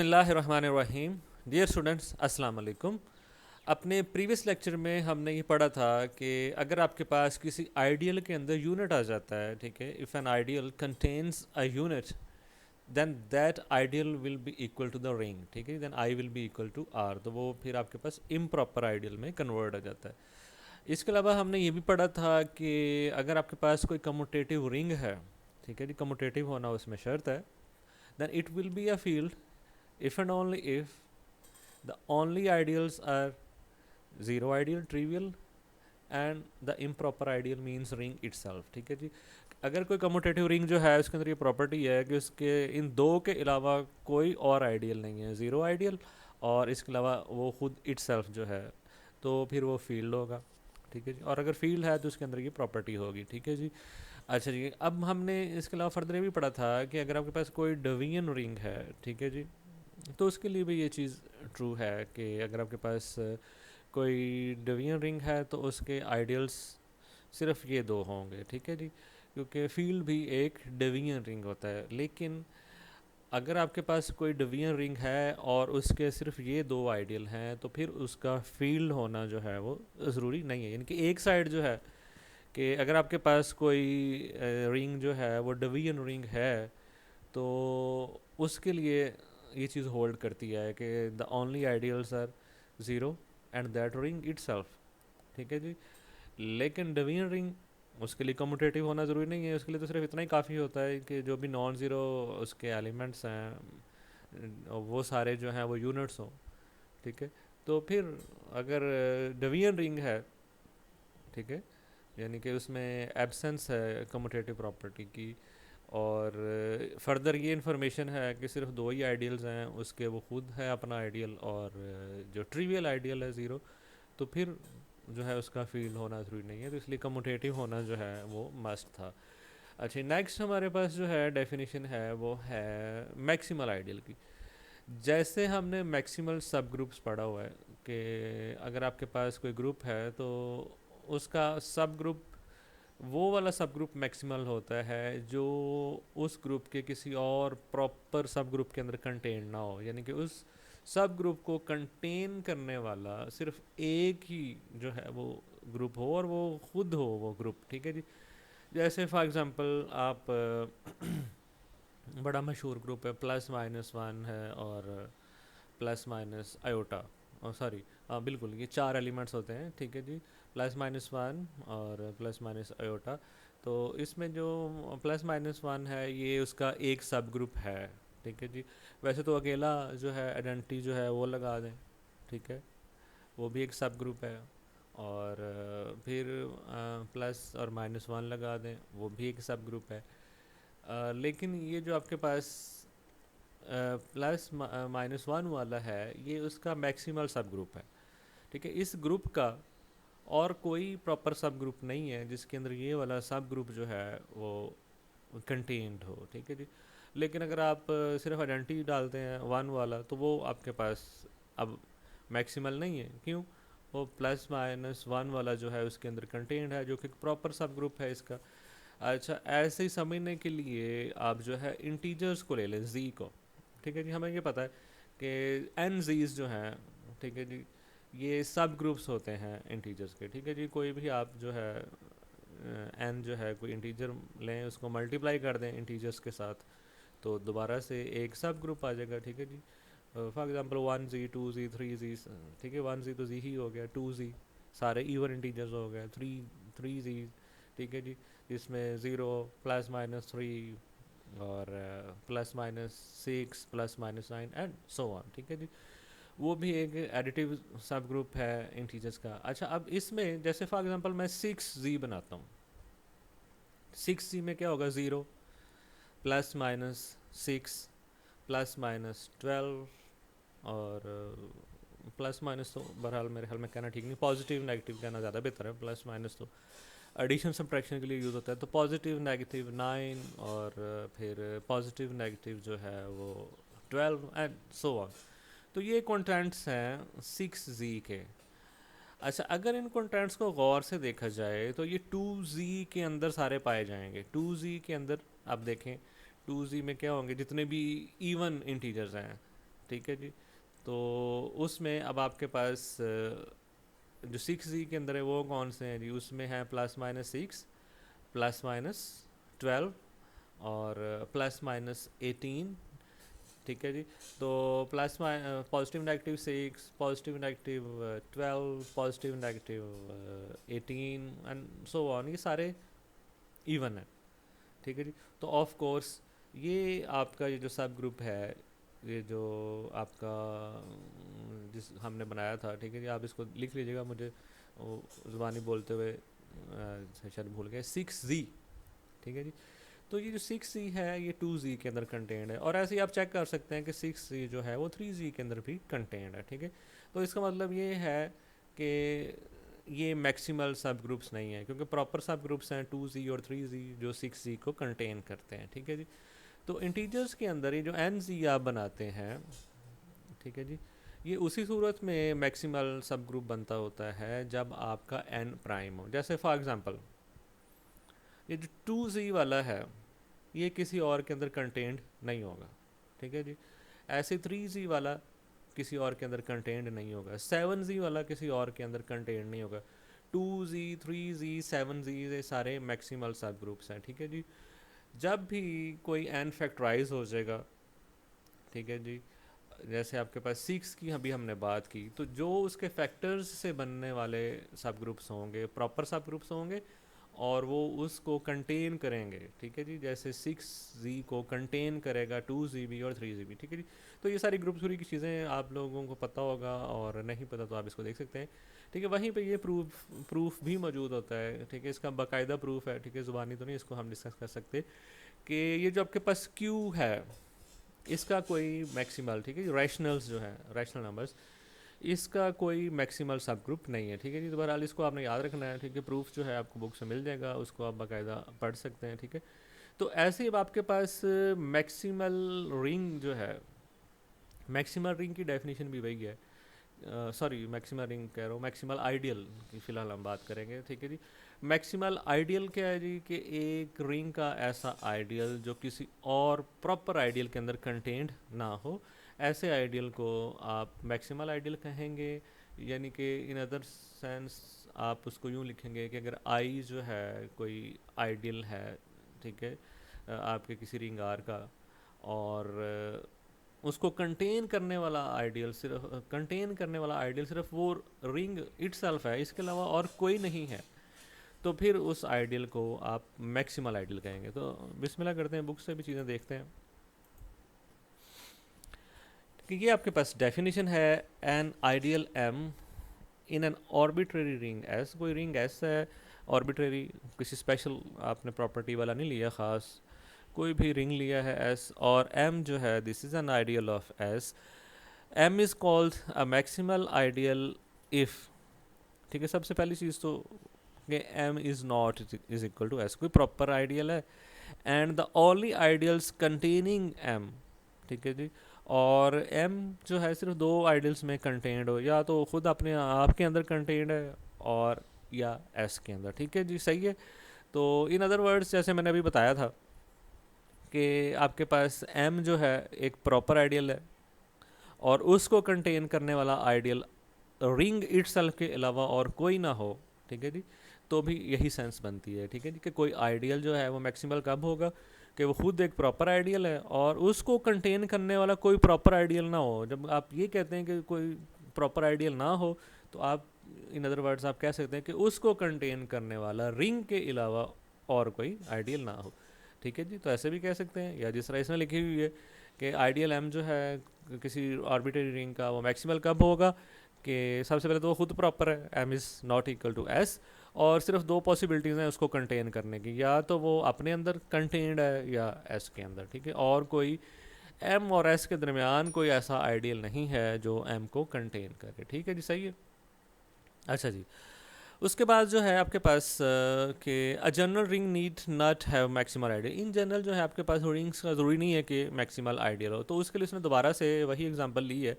बिस्मिल्लाहिर्रहमानिर्रहीम। Dear students, अस्सलाम वालेकुम। अपने प्रीवियस लेक्चर में हमने ये पढ़ा था कि अगर आपके पास किसी आइडियल के अंदर यूनिट आ जाता है, ठीक है, if an ideal contains a unit then that ideal will be equal to the ring, ठीक है, then I will be equal to R, तो वो फिर आपके पास इम्प्रॉपर आइडियल में कन्वर्ट हो जाता है। इसके अलावा हमने ये भी पढ़ा था कि अगर आपके पास कोई कम्यूटेटिव रिंग है, ठीक है जी, कम्यूटेटिव होना उसमें शर्त है, then it will be a field if and only if the only ideals are zero ideal, trivial and the improper ideal means ring itself, ठीक है जी। अगर कोई कम्यूटेटिव रिंग जो है उसके अंदर ये प्रॉपर्टी है कि उसके इन दो के अलावा कोई और आइडियल नहीं है, ज़ीरो आइडियल और इसके अलावा वो खुद इटसेल्फ जो है, तो फिर वो फील्ड होगा, ठीक है जी। और अगर फील्ड है तो उसके अंदर ये प्रॉपर्टी होगी, ठीक है जी। अच्छा जी, अब हमने इसके अलावा फर्दर ये भी पढ़ा था कि अगर आपके पास कोई डवियन रिंग है, ठीक है जी, तो उसके लिए भी ये चीज़ ट्रू है कि अगर आपके पास कोई डिवीजन रिंग है तो उसके आइडियल्स सिर्फ ये दो होंगे, ठीक है जी, क्योंकि फील्ड भी एक डिवीजन रिंग होता है। लेकिन अगर आपके पास कोई डिवीजन रिंग है और उसके सिर्फ ये दो आइडियल हैं तो फिर उसका फील्ड होना जो है वो ज़रूरी नहीं है। यानी कि एक साइड जो है कि अगर आपके पास कोई रिंग जो है वो डिवीजन रिंग है तो उसके लिए ये चीज़ होल्ड करती है कि the only ideals are zero and that ring itself, ठीक है जी। लेकिन डिवीजन रिंग उसके लिए कम्यूटेटिव होना ज़रूरी नहीं है, उसके लिए तो सिर्फ इतना ही काफ़ी होता है कि जो भी नॉन ज़ीरो उसके एलिमेंट्स हैं वो सारे जो हैं वो यूनिट्स हों, ठीक है। तो फिर अगर डिवीजन रिंग है, ठीक है, यानी कि उसमें एब्सेंस है कम्यूटेटिव प्रॉपर्टी की और फर्दर ये इन्फॉर्मेशन है कि सिर्फ दो ही आइडियल्स हैं, उसके वो खुद है अपना आइडियल और जो ट्रिवियल आइडियल है ज़ीरो, तो फिर जो है उसका फील्ड होना ज़रूरी नहीं है, तो इसलिए कम्यूटेटिव होना जो है वो मस्ट था। अच्छा, नेक्स्ट हमारे पास जो है डेफिनेशन है वो है मैक्सिमल आइडियल की। जैसे हमने मैक्सिमल सब ग्रुप्स पढ़ा हुआ है कि अगर आपके पास कोई ग्रुप है तो उसका सब ग्रुप वो वाला सब ग्रुप मैक्सिमल होता है जो उस ग्रुप के किसी और प्रॉपर सब ग्रुप के अंदर कंटेन ना हो, यानी कि उस सब ग्रुप को कंटेन करने वाला सिर्फ एक ही जो है वो ग्रुप हो और वो खुद हो वो ग्रुप, ठीक है जी। जैसे फॉर एग्जांपल आप बड़ा मशहूर ग्रुप है प्लस माइनस वन है और प्लस माइनस आयोटा, और सॉरी, हाँ बिल्कुल, ये चार एलिमेंट्स होते हैं, ठीक है जी, प्लस माइनस वन और प्लस माइनस आयोटा। तो इसमें जो प्लस माइनस वन है ये उसका एक सब ग्रुप है, ठीक है जी। वैसे तो अकेला जो है आइडेंटिटी जो है वो लगा दें, ठीक है, वो भी एक सब ग्रुप है। और फिर प्लस और माइनस वन लगा दें, वो भी एक सब ग्रुप है। लेकिन ये जो आपके पास प्लस माइनस वन वाला है ये उसका मैक्सिमल सब ग्रुप है, ठीक है। इस ग्रुप का और कोई प्रॉपर सब ग्रुप नहीं है जिसके अंदर ये वाला सब ग्रुप जो है वो कंटेन्ड हो, ठीक है जी। लेकिन अगर आप सिर्फ आइडेंटिटी डालते हैं वन वाला तो वो आपके पास अब मैक्सिमल नहीं है, क्यों? वो प्लस माइनस वन वाला जो है उसके अंदर कंटेन्ड है जो कि प्रॉपर सब ग्रुप है इसका। अच्छा, ऐसे ही समझने के लिए आप जो है इंटीजर्स को ले लें, जी को, ठीक है जी। हमें ये पता है कि एन जीज जो हैं, ठीक है जी, ये सब ग्रुप्स होते हैं इंटीजर्स के, ठीक है जी। कोई भी आप जो है एन जो है कोई इंटीजर लें, उसको मल्टीप्लाई कर दें इंटीजर्स के साथ तो दोबारा से एक सब ग्रुप आ जाएगा, ठीक है जी। For example one G, two G, three G, ठीक है, वन जी तो जी ही हो गया, टू जी सारे इवन इंटीजर्स हो गए, थ्री थ्री जी, ठीक है जी, जिसमें ज़ीरो प्लस माइनस थ्री और plus minus six plus minus nine and so on, ठीक है जी। वो भी एक एडिटिव सब ग्रुप है इंटीजर्स का। अच्छा, अब इसमें जैसे फॉर एग्जांपल मैं सिक्स जी बनाता हूँ, सिक्स जी में क्या होगा, zero plus minus six plus minus twelve और प्लस माइनस तो बहरहाल मेरे ख्याल में कहना ठीक नहीं, पॉजिटिव नेगेटिव कहना ज़्यादा बेहतर है, प्लस माइनस तो एडिशन सब्ट्रैक्शन के लिए यूज़ होता है। तो पॉजिटिव नेगेटिव नाइन और फिर पॉजिटिव नेगेटिव जो है वो ट्वेल्व एंड सो ऑन। तो ये कंटेंट्स हैं सिक्स जी के। अच्छा, अगर इन कंटेंट्स को गौर से देखा जाए तो ये टू जी के अंदर सारे पाए जाएंगे। टू जी के अंदर आप देखें, टू जी में क्या होंगे, जितने भी इवन इंटीजर्स हैं, ठीक है जी। तो उसमें अब आपके पास जो 6Z के अंदर है वो कौन से हैं जी, उसमें है +-6, +-12 और +-18, ठीक है जी। तो positive negative 6, positive negative 12, positive negative 18 and so on, ये सारे इवन है, ठीक है जी। तो ऑफ कोर्स ये आपका ये जो सब ग्रुप है, ये जो आपका जिस हमने बनाया था, ठीक है जी, आप इसको लिख लीजिएगा, मुझे ज़ुबानी बोलते हुए शायद भूल गए, 6Z, ठीक है जी। तो ये जो 6Z है ये 2Z के अंदर कंटेंट है, और ऐसे ही आप चेक कर सकते हैं कि 6Z जो है वो 3Z के अंदर भी कंटेंट है, ठीक है। तो इसका मतलब ये है कि ये मैक्सिमल सब ग्रुप्स नहीं है, क्योंकि प्रॉपर सब ग्रुप्स हैं 2Z और 3Z जो 6Z को कंटेन करते हैं, ठीक है जी। तो इंटीजर्स के अंदर ये जो NZ आप बनाते हैं, ठीक है जी, ये उसी सूरत में मैक्सिमल सब ग्रुप बनता होता है जब आपका n प्राइम हो। जैसे फॉर एग्जांपल ये जो 2Z वाला है ये किसी और के अंदर कंटेंट नहीं होगा, ठीक है जी। ऐसे 3Z वाला किसी और के अंदर कंटेंट नहीं होगा, 7Z वाला किसी और के अंदर कंटेंट नहीं होगा। 2Z, 3Z, 7Z ये सारे मैक्सिमल सब ग्रुप्स हैं, ठीक है जी। जब भी कोई n फैक्टराइज हो जाएगा, ठीक है जी, जैसे आपके पास 6 की अभी हमने बात की, तो जो उसके फैक्टर्स से बनने वाले सब ग्रुप्स होंगे प्रॉपर सब ग्रुप्स होंगे और वो उसको कंटेन करेंगे, ठीक है जी। जैसे 6Z को कंटेन करेगा 2Z भी और 3Z भी, ठीक है जी। तो ये सारी ग्रुप थ्योरी की चीज़ें आप लोगों को पता होगा, और नहीं पता तो आप इसको देख सकते हैं, ठीक है। वहीं पे ये प्रूफ भी मौजूद होता है, ठीक है, इसका बाकायदा प्रूफ है, ठीक है, ज़ुबानी तो नहीं इसको हम डिस्कस कर सकते, कि ये जो आपके पास Q है इसका कोई मैक्सिमल, ठीक है, रैशनल्स जो है रैशनल नंबर्स, इसका कोई मैक्सिमल सब ग्रुप नहीं है, ठीक है जी। तो बहरहाल इसको आपने याद रखना है, ठीक है। प्रूफ जो है आपको बुक से मिल जाएगा, उसको आप बाकायदा पढ़ सकते हैं, ठीक है। तो ऐसे ही अब आपके पास मैक्सिमल रिंग जो है, मैक्सिमल रिंग की डेफिनेशन भी वही है, सॉरी मैक्सिमल रिंग कह रहा हूँ, मैक्सिमल आइडियल की फ़िलहाल हम बात करेंगे, ठीक है जी। मैक्सिमल आइडियल क्या है जी, कि एक रिंग का ऐसा आइडियल जो किसी और प्रॉपर आइडियल के अंदर कंटेंट ना हो, ऐसे आइडियल को आप मैक्सिमल आइडियल कहेंगे। यानी कि इन अदर सेंस आप उसको यूँ लिखेंगे कि अगर आई जो है कोई आइडियल है, ठीक है, आपके किसी रिंग आर का, और उसको कंटेन करने वाला आइडियल सिर्फ वो रिंग इटसेल्फ है, इसके अलावा और कोई नहीं है, तो फिर उस आइडियल को आप मैक्सिमल आइडियल कहेंगे। तो बिस्मिल्लाह करते हैं, बुक से भी चीज़ें देखते हैं कि ये आपके पास डेफिनेशन है, an ideal M in an arbitrary ring S. कोई रिंग एस है ऑर्बिट्रेरी, किसी स्पेशल आपने प्रॉपर्टी वाला नहीं लिया, ख़ास कोई भी रिंग लिया है एस, और एम जो है this is an ideal of S. M is called a maximal ideal if, ठीक है। सबसे पहली चीज़ तो कि M is not is equal to S, कोई प्रॉपर आइडियल है, and the only ideals containing M, ठीक है जी। और एम जो है सिर्फ दो आइडियल्स में कंटेंड हो, या तो खुद अपने आप के अंदर कंटेंड है और या एस के अंदर, ठीक है जी, सही है। तो इन अदर वर्ड्स जैसे मैंने अभी बताया था कि आपके पास एम जो है एक प्रॉपर आइडियल है, और उसको कंटेन करने वाला आइडियल रिंग इटसेल्फ के अलावा और कोई ना हो, ठीक है जी, तो भी यही सेंस बनती है, ठीक है जी, कि कोई आइडियल जो है वो मैक्सिमल कब होगा, कि वो खुद एक प्रॉपर आइडियल है और उसको कंटेन करने वाला कोई प्रॉपर आइडियल ना हो। जब आप ये कहते हैं कि कोई प्रॉपर आइडियल ना हो, तो आप इन अदर वर्ड्स आप कह सकते हैं कि उसको कंटेन करने वाला रिंग के अलावा और कोई आइडियल ना हो, ठीक है जी। तो ऐसे भी कह सकते हैं, या जिस तरह इसमें लिखी हुई है कि आइडियल एम जो है किसी आर्बिट्रेरी रिंग का, वो मैक्सिमल कब होगा, कि सबसे पहले तो वो खुद प्रॉपर है, M is not equal to S, और सिर्फ दो पॉसिबिलिटीज़ हैं उसको कंटेन करने की, या तो वो अपने अंदर कंटेन्ड है या एस के अंदर, ठीक है। और कोई एम और एस के दरमियान कोई ऐसा आइडियल नहीं है जो एम को कंटेन करे, ठीक है जी, सही है। अच्छा जी, उसके बाद जो है आपके पास कि a general ring need not have maximal ideal. In general जो है आपके पास रिंग्स का ज़रूरी नहीं है कि मैक्सिमल आइडियल हो, तो उसके लिए उसने दोबारा से वही एग्जांपल ली है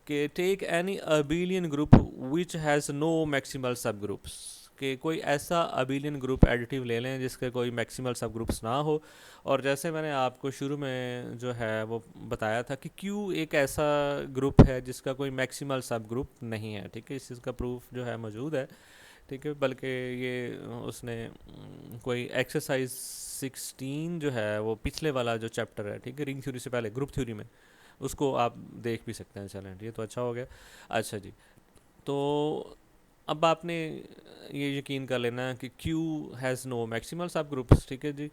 कि take any abelian group which has no maximal subgroups, कि कोई ऐसा अबिलियन ग्रुप एडिटिव ले लें जिसके कोई मैक्सिमल सब ग्रुप्स ना हो। और जैसे मैंने आपको शुरू में जो है वो बताया था कि क्यू एक ऐसा ग्रुप है जिसका कोई मैक्सिमल सब ग्रुप नहीं है, ठीक है। इस चीज़ का प्रूफ जो है मौजूद है, ठीक है। बल्कि ये उसने कोई एक्सरसाइज 16 जो है वो पिछले वाला जो चैप्टर है, ठीक है, रिंग थ्योरी से पहले ग्रुप थ्योरी में, उसको आप देख भी सकते हैं। चलें, ये तो अच्छा हो गया। अच्छा जी, तो अब आपने ये यकीन कर लेना कि क्यू हैज़ नो मैक्सिमल सब ग्रुप्स, ठीक है जी।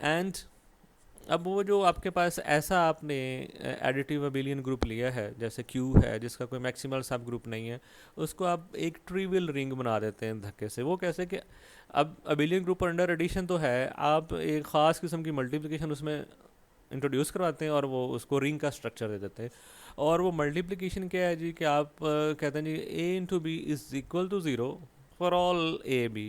एंड अब वो जो आपके पास ऐसा आपने एडिटिव अबिलियन ग्रुप लिया है जैसे क्यू है जिसका कोई मैक्सिमल सब ग्रुप नहीं है, उसको आप एक ट्रिवियल रिंग बना देते हैं धक्के से। वो कैसे कि अब अबिलियन ग्रुप अंडर एडिशन तो है, आप एक ख़ास किस्म की मल्टीप्लिकेशन उसमें इंट्रोड्यूस करवाते हैं और वो उसको रिंग का स्ट्रक्चर दे देते हैं। और वो मल्टीप्लिकेशन क्या है जी कि आप कहते हैं जी a into b is equal to zero for all A b,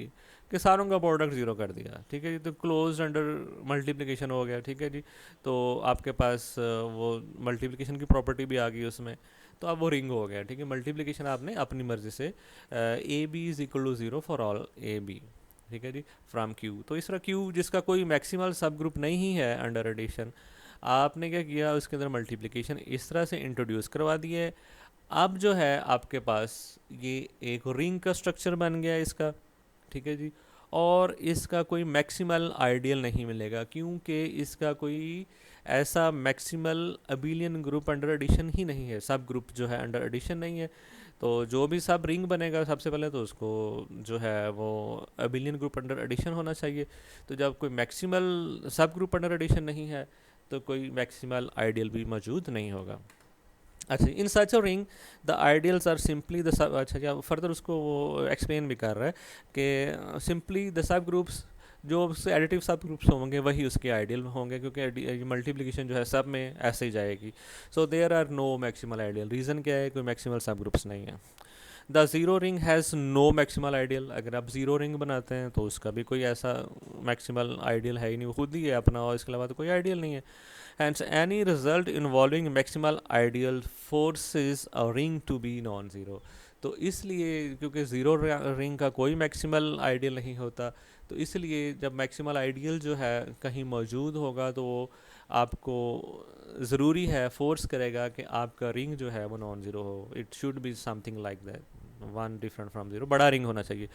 कि सारों का प्रोडक्ट ज़ीरो कर दिया, ठीक है जी। तो क्लोज अंडर मल्टीप्लिकेशन हो गया, ठीक है जी। तो आपके पास वो मल्टीप्लिकेशन की प्रॉपर्टी भी आ गई उसमें, तो अब वो रिंग हो गया, ठीक है। मल्टीप्लिकेशन आपने अपनी मर्ज़ी से A B is equal to zero for all A B, ठीक है जी, फ्राम क्यू। तो इस तरह क्यू जिसका कोई मैक्सिमल सब ग्रुप नहीं है अंडर एडिशन, आपने क्या किया, उसके अंदर मल्टीप्लिकेशन इस तरह से इंट्रोड्यूस करवा दिए। अब जो है आपके पास ये एक रिंग का स्ट्रक्चर बन गया इसका, ठीक है जी। और इसका कोई मैक्सिमल आइडियल नहीं मिलेगा क्योंकि इसका कोई ऐसा maximal abelian group under addition ही नहीं है, सब ग्रुप जो है अंडर एडिशन नहीं है। तो जो भी सब रिंग बनेगा सबसे पहले तो उसको जो है वो अबिलियन ग्रुप अंडर एडिशन होना चाहिए। तो जब कोई मैक्सिमल सब ग्रुप अंडर एडिशन नहीं है तो कोई मैक्सिमल आइडियल भी मौजूद नहीं होगा। अच्छा, in such a ring the ideals are simply the sub. अच्छा क्या फर्दर उसको वो एक्सप्लेन भी कर रहा है कि सिंपली द सब ग्रुप्स, जो उससे एडिटिव सब ग्रुप्स होंगे वही उसके आइडियल होंगे क्योंकि मल्टीप्लिकेशन जो है सब में ऐसे ही जाएगी। So there are no maximal ideal. Reason क्या है, कोई मैक्सिमल सब ग्रुप्स नहीं है। The zero ring has no maximal ideal. अगर आप ज़ीरो रिंग बनाते हैं तो उसका भी कोई ऐसा मैक्सिमल आइडियल है ही नहीं, वो खुद ही है अपना और इसके अलावा तो कोई आइडियल नहीं है। Hence, any result involving maximal ideal forces a ring to be non-zero। तो इसलिए क्योंकि ज़ीरो रिंग का कोई मैक्सिमल आइडियल नहीं होता, तो इसलिए जब मैक्सिमल आइडियल जो है कहीं मौजूद होगा तो वो आपको ज़रूरी है, फोर्स करेगा कि आपका रिंग जो है वो नॉन ज़ीरो हो। It should be something like that, one different from zero, बड़ा रिंग होना चाहिए।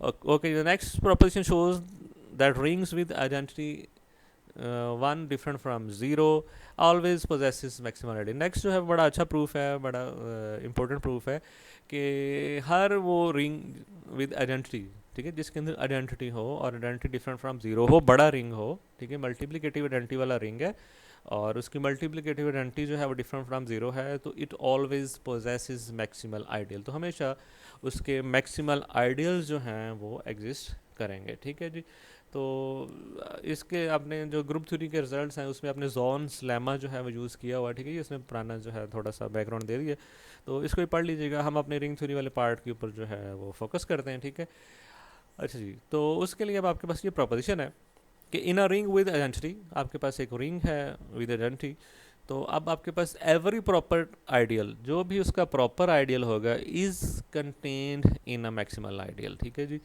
Okay, the next proposition shows that rings with identity one different from zero always possesses maximal ideal. Next जो है बड़ा अच्छा proof है, बड़ा इंपॉर्टेंट प्रूफ है कि हर वो रिंग विद आइडेंटिटी, ठीक है, जिसके अंदर आइडेंटिटी हो और आइडेंटिटी डिफरेंट फ्राम ज़ीरो हो, बड़ा रिंग हो, ठीक है, मल्टीप्लिकेटिव आइडेंटिटी वाला रिंग है और उसकी मल्टीप्लिकेटिव आइडेंटिटी जो है वो डिफरेंट फ्राम ज़ीरो है, तो it always possesses maximal ideal. तो हमेशा उसके मैक्सिमल आइडियल्स जो हैं वो एग्जिस्ट करेंगे, ठीक है जी। तो इसके आपने जो ग्रुप थ्योरी के रिजल्ट्स हैं उसमें आपने जॉन्स लेमा जो है वो यूज़ किया हुआ है, ठीक है। ये इसने पुराना जो है थोड़ा सा बैकग्राउंड दे दिया, तो इसको भी पढ़ लीजिएगा। हम अपने रिंग थ्योरी वाले पार्ट के ऊपर जो है वो फोकस करते हैं, ठीक है। अच्छा जी, तो उसके लिए अब आपके पास ये प्रोपोजिशन है कि इन अ रिंग विद आइडेंटिटी, आपके पास एक रिंग है विद आइडेंटिटी, तो अब आपके पास एवरी प्रॉपर आइडियल, जो भी उसका प्रॉपर आइडियल होगा, is contained in a maximal ideal, ठीक है जी।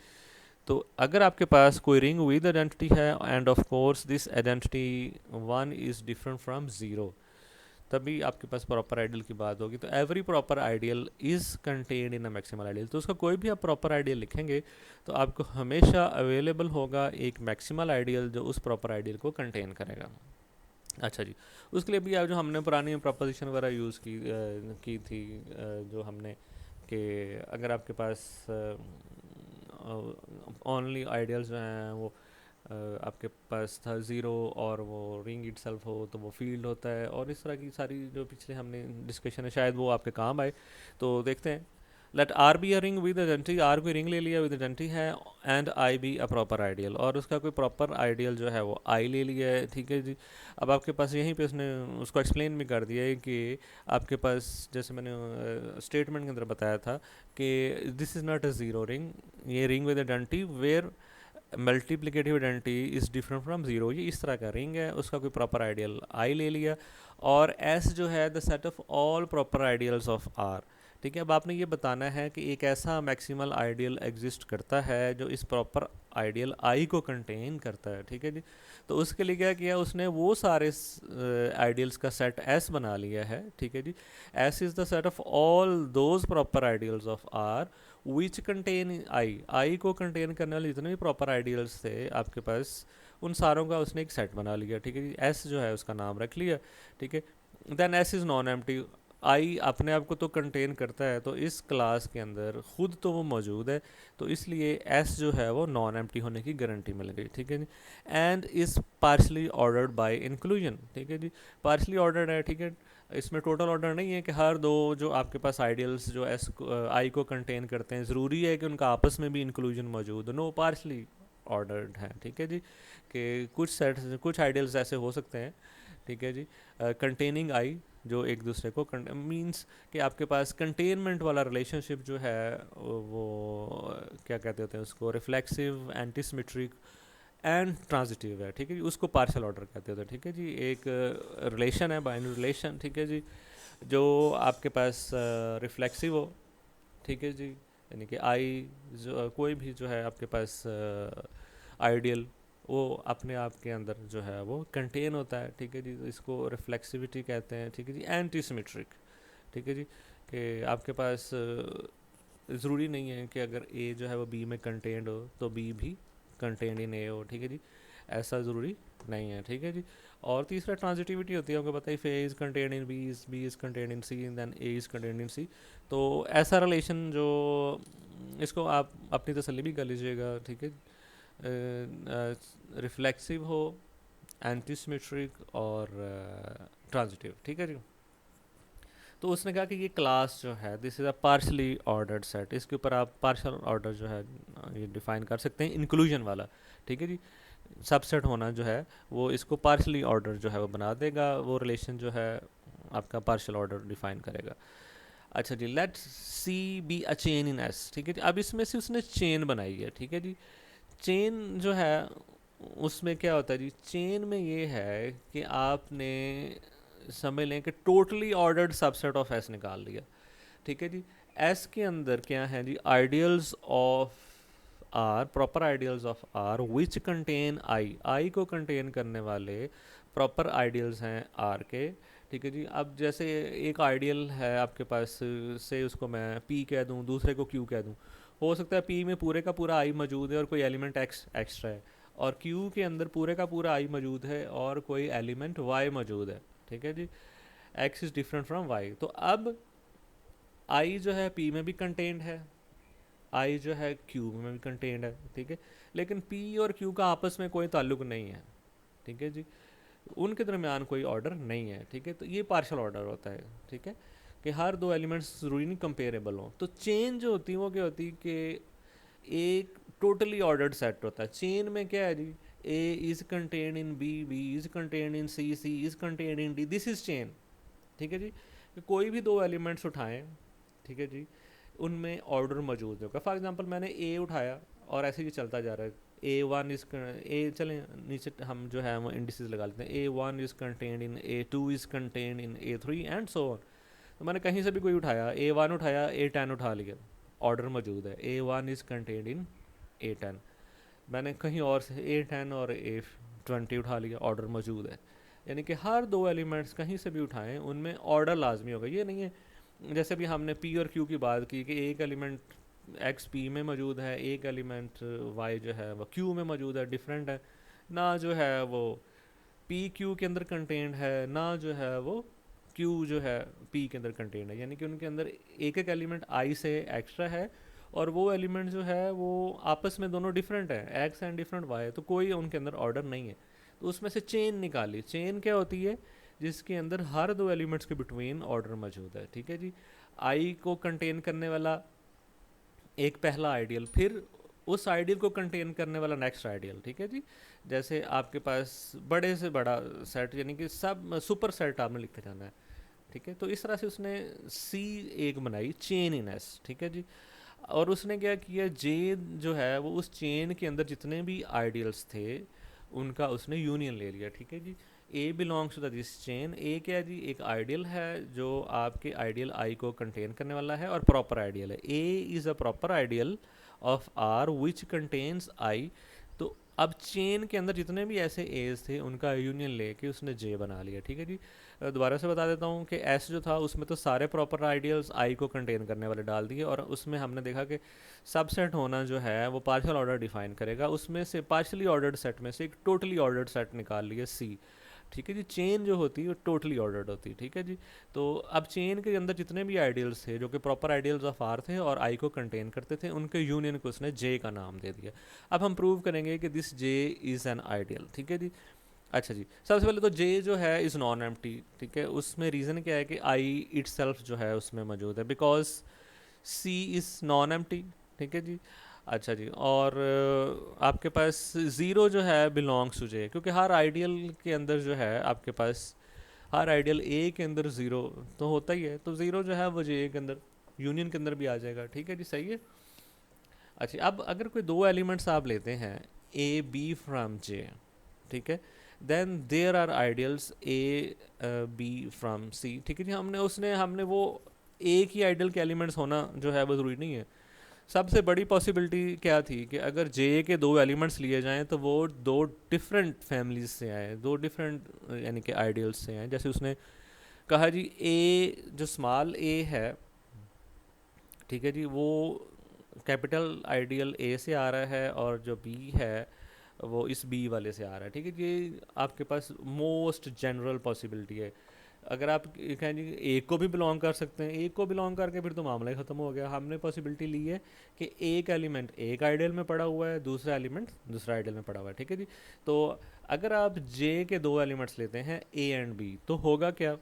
तो अगर आपके पास कोई रिंग विद आइडेंटिटी है end of course this identity one is different from zero, तभी आपके पास प्रॉपर आइडियल की बात होगी। तो every proper ideal is contained in a maximal ideal, तो उसका कोई भी आप प्रॉपर आइडियल लिखेंगे तो आपको हमेशा अवेलेबल होगा एक मैक्सिमल आइडियल जो उस प्रॉपर आइडियल को कंटेन करेगा। अच्छा जी, उसके लिए भी आप जो हमने पुरानी प्रपोजिशन वगैरह यूज़ की थी, जो हमने कि अगर आपके पास ओनली आइडियल्स जो हैं वो आपके पास था ज़ीरो और वो रिंग इटसेल्फ हो तो वो फील्ड होता है, और इस तरह की सारी जो पिछले हमने डिस्कशन है शायद वो आपके काम आए। तो देखते हैं, let R be a ring with identity, R कोई रिंग ले लिया विद आइडेंटिटी है, and I be a proper ideal, और उसका कोई प्रॉपर आइडियल जो है वो आई ले लिया है, ठीक है जी। अब आपके पास यहीं पे उसने उसको एक्सप्लेन भी कर दिया है कि आपके पास जैसे मैंने स्टेटमेंट के अंदर बताया था कि this is not a zero ring, ये ring with identity where multiplicative identity is different from zero, ये इस तरह का रिंग है, उसका कोई प्रॉपर आइडियल आई ले लिया। और एस जो है the set of all proper ideals of R, ठीक है। अब आपने ये बताना है कि एक ऐसा मैक्सिमल आइडियल एग्जिस्ट करता है जो इस प्रॉपर आइडियल आई को कंटेन करता है, ठीक है जी। तो उसके लिए क्या किया उसने, वो सारे आइडियल्स का सेट एस बना लिया है, ठीक है जी। S is the set of all those proper ideals of R which contain I को कंटेन करने वाले जितने भी प्रॉपर आइडियल्स थे आपके पास, उन सारों का उसने एक सेट बना लिया, ठीक है जी। एस जो है उसका नाम रख लिया, ठीक है। Then S is non empty. I अपने आप को तो कंटेन करता है, तो इस क्लास के अंदर खुद तो वो मौजूद है, तो इसलिए एस जो है वो नॉन एम्प्टी होने की गारंटी मिल गई, ठीक है जी। And is partially ordered by inclusion, ठीक है जी। पार्शली ऑर्डर्ड है, ठीक है। इसमें टोटल ऑर्डर नहीं है कि हर दो जो आपके पास आइडियल्स जो एस आई को कंटेन करते हैं ज़रूरी है कि उनका आपस में भी इंक्लूजन मौजूद हो। नो, पार्शली ऑर्डर्ड है, ठीक है जी। कि कुछ सेट्स कुछ आइडियल्स ऐसे हो सकते हैं, ठीक है जी, कंटेनिंग आई, जो एक दूसरे को मींस कि आपके पास कंटेनमेंट वाला रिलेशनशिप जो है वो क्या कहते होते हैं उसको, रिफ्लेक्सिव, एंटीसिमेट्रिक एंड ट्रांजिटिव है, ठीक है जी। उसको पार्शियल ऑर्डर कहते होते हैं, ठीक है जी। एक रिलेशन है, बाइनरी रिलेशन, ठीक है जी, जो आपके पास रिफ्लेक्सिव हो, ठीक है जी, यानी कि आई जो कोई भी जो है आपके पास आइडियल, वो अपने आप के अंदर जो है वो कंटेन होता है, ठीक है जी। तो इसको रिफ्लेक्सिविटी कहते हैं, ठीक है जी। एंटी सिमेट्रिक, ठीक है जी, कि आपके पास ज़रूरी नहीं है कि अगर ए जो है वो बी में कंटेंड हो तो बी भी कंटेंड इन ए हो, ठीक है जी, ऐसा ज़रूरी नहीं है, ठीक है जी। और तीसरा ट्रांजिटिविटी होती है, आपको पता ही, A is contained in B is contained in C, then A is contained in C. तो ऐसा रिलेशन जो, इसको आप अपनी तसल्ली भी कर लीजिएगा, ठीक है। रिफ्लेक्सिव हो, एंटीसिमेट्रिक और ट्रांजिटिव, ठीक है जी। तो उसने कहा कि ये क्लास जो है this is a partially ordered set, इसके ऊपर आप पार्शियल ऑर्डर जो है ये डिफाइन कर सकते हैं, इंक्लूजन वाला, ठीक है जी। सबसेट होना जो है वो इसको पार्शली ऑर्डर जो है वो बना देगा, वो रिलेशन जो है आपका पार्शियल ऑर्डर डिफाइन करेगा। अच्छा जी, let C be a chain in S, ठीक है जी। अब इसमें से उसने चेन बनाई है, ठीक है जी। चेन जो है उसमें क्या होता है जी, चेन में ये है कि आपने समझ लें कि totally ordered subset of S निकाल लिया, ठीक है जी। एस के अंदर क्या है जी, ideals of R, proper ideals of R which contain I को कंटेन करने वाले प्रॉपर आइडियल्स हैं आर के, ठीक है जी। अब जैसे एक आइडियल है आपके पास, से उसको मैं पी कह दूं, दूसरे को क्यू कह दूं, हो सकता है पी में पूरे का पूरा आई मौजूद है और कोई एलिमेंट एक्स एक्स्ट्रा है, और क्यू के अंदर पूरे का पूरा आई मौजूद है और कोई एलिमेंट वाई मौजूद है, ठीक है जी। X is different from Y. तो अब आई जो है पी में भी कंटेंट है, आई जो है क्यू में भी कंटेंट है, ठीक है। लेकिन पी और क्यू का आपस में कोई ताल्लुक नहीं है, ठीक है जी, उनके दरमियान कोई ऑर्डर नहीं है, ठीक है। तो ये पार्शियल ऑर्डर होता है, ठीक है, कि हर दो एलिमेंट्स ज़रूरी नहीं कंपेरेबल हो। तो चेन जो होती है वो क्या होती है कि एक टोटली ऑर्डर्ड सेट होता है। चेन में क्या है जी, A is contained in B, B is contained in C, C is contained in D, this is chain, ठीक है जी। कि कोई भी दो एलिमेंट्स उठाएं, ठीक है जी, उनमें ऑर्डर मौजूद होगा। फॉर एग्जांपल मैंने ए उठाया और ऐसे ही चलता जा रहा है, ए वन इज़ ए, चलें नीचे हम जो है वो इंडिसेस लगा लेते हैं, A one is contained in A two is contained in A three and so on. तो मैंने कहीं से भी कोई उठाया, ए वन उठाया, ए टेन उठा लिया, ऑर्डर मौजूद है, A one is contained in A ten. मैंने कहीं और से ए टेन और ए ट्वेंटी उठा लिया, ऑर्डर मौजूद है। यानी कि हर दो एलिमेंट्स कहीं से भी उठाएं उनमें ऑर्डर लाजमी होगा। ये नहीं है जैसे भी हमने पी और क्यू की बात की कि एक एलिमेंट एक्स पी में मौजूद है, एक एलिमेंट वाई जो है वो क्यू में मौजूद है, डिफरेंट है ना, जो है वो पी क्यू के अंदर कंटेंट है ना, जो है वो क्यू जो है पी के अंदर कंटेंट है। यानी कि उनके अंदर एक एक एलिमेंट आई से एक्स्ट्रा है, और वो एलिमेंट जो है वो आपस में दोनों डिफरेंट है, एक्स एंड डिफरेंट वाई, तो कोई उनके अंदर ऑर्डर नहीं है। तो उसमें से चेन निकाली। चेन क्या होती है, जिसके अंदर हर दो एलिमेंट्स के बिटवीन ऑर्डर मौजूद है, ठीक है जी। आई को कंटेन करने वाला एक पहला आइडियल, फिर उस आइडियल को कंटेन करने वाला नेक्स्ट आइडियल, ठीक है जी। जैसे आपके पास बड़े से बड़ा सेट, यानी कि सब सुपर सेट आपने लिखते जाना है, ठीक है। तो इस तरह से उसने सी एक बनाई, चेन इन एस, ठीक है जी। और उसने क्या किया, जे जो है वो उस चेन के अंदर जितने भी आइडियल्स थे उनका उसने यूनियन ले लिया, ठीक है जी। ए बिलोंग्स टू दिस चेन। ए क्या है जी, एक आइडियल है जो आपके आइडियल आई को कंटेन करने वाला है और प्रॉपर आइडियल है। A is a proper ideal of R which contains I. तो अब चेन के अंदर जितने भी ऐसे एज थे उनका यूनियन लेके उसने जे बना लिया। ठीक है जी। दोबारा से बता देता हूँ कि एस जो था उसमें तो सारे प्रॉपर आइडियल्स आई को कंटेन करने वाले डाल दिए, और उसमें हमने देखा कि सबसेट होना जो है वो पार्शियल ऑर्डर डिफाइन करेगा। उसमें से पार्शियली ऑर्डर्ड सेट में से एक टोटली ऑर्डर्ड सेट निकाल लिया सी। ठीक है जी। चेन जो होती है वो टोटली ऑर्डर्ड होती है। ठीक है जी। तो अब चेन के अंदर जितने भी आइडियल्स थे जो कि प्रॉपर आइडियल्स ऑफ आर थे और आई को कंटेन करते थे, उनके यूनियन को उसने जे का नाम दे दिया। अब हम प्रूव करेंगे कि this J is an ideal. ठीक है जी। अच्छा जी, सबसे पहले तो जे जो है इज़ नॉन एम्प्टी। ठीक है, उसमें रीज़न क्या है कि आई इट सेल्फ जो है उसमें मौजूद है, because C is non empty. ठीक है जी। अच्छा जी, और आपके पास ज़ीरो जो है बिलोंग्स टू जे, क्योंकि हर आइडियल के अंदर जो है आपके पास, हर आइडियल ए के अंदर ज़ीरो तो होता ही है, तो ज़ीरो जो है वो जे के अंदर यूनियन के अंदर भी आ जाएगा। ठीक है जी, सही है। अच्छा, अब अगर कोई दो एलिमेंट्स आप लेते हैं ए बी फ्रॉम जे, ठीक है, then there are ideals A B from C. ठीक है जी। हमने वो एक ही आइडियल के एलिमेंट्स होना जो है वो ज़रूरी नहीं है। सबसे बड़ी पॉसिबिलिटी क्या थी कि अगर जे के दो एलिमेंट्स लिए जाएं तो वो दो डिफरेंट फैमिलीज से आए, दो डिफरेंट यानी कि आइडियल्स से आए। जैसे उसने कहा जी ए जो स्मॉल ए है, ठीक है जी, वो कैपिटल आइडियल ए से आ रहा है, और जो बी है वो इस बी वाले से आ रहा है। ठीक है, ये आपके पास मोस्ट जनरल पॉसिबिलिटी है। अगर आप कहें जी एक को भी बिलोंग कर सकते हैं, एक को बिलोंग करके फिर तो मामला ही ख़त्म हो गया। हमने पॉसिबिलिटी ली है कि एक एलिमेंट एक आइडियल में पड़ा हुआ है, दूसरा एलिमेंट दूसरा आइडियल में पड़ा हुआ है। ठीक है जी। तो अगर आप जे के दो एलिमेंट्स लेते हैं ए एंड बी, तो होगा क्या,